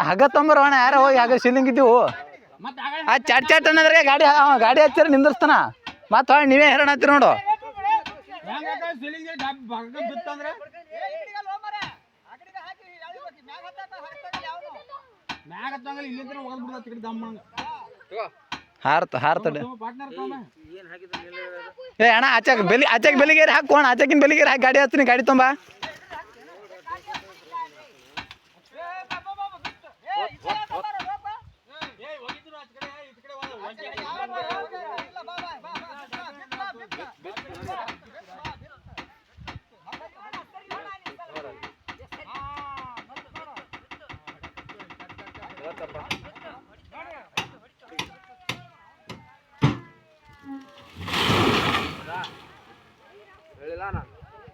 ಹಗ್ಗ ತೊಂಬರೋಣ ಯಾರ ಹೋಗಿ ಹಗ್ಗ ಶಿಲಿಂಗ್ ಇದ್ದೀವು ಆ ಚಟ್ ಅನ್ನೋದ್ರೆ ಗಾಡಿ ಹಚ್ಚಾರ ನಿಂದಿರ್ಸ್ತಾನ ಮತ್ತ ನೀವೇ ಹೆರಣ ಹತ್ತಿರ ನೋಡು ಹಾರ್ತಡೆ ಏ ಅಣ್ಣ ಆಚಾಕ ಬೆಲಿಗೇರಿ ಹಾಕೋಣ ಆಚಾಕಿನ ಬೆಲಿಗೇರಿ ಹಾಕಿ ಗಾಡಿ ಹಚ್ತೀನಿ ಗಾಡಿ ತೊಂಬ ಹೇಳಿಲ್ಲ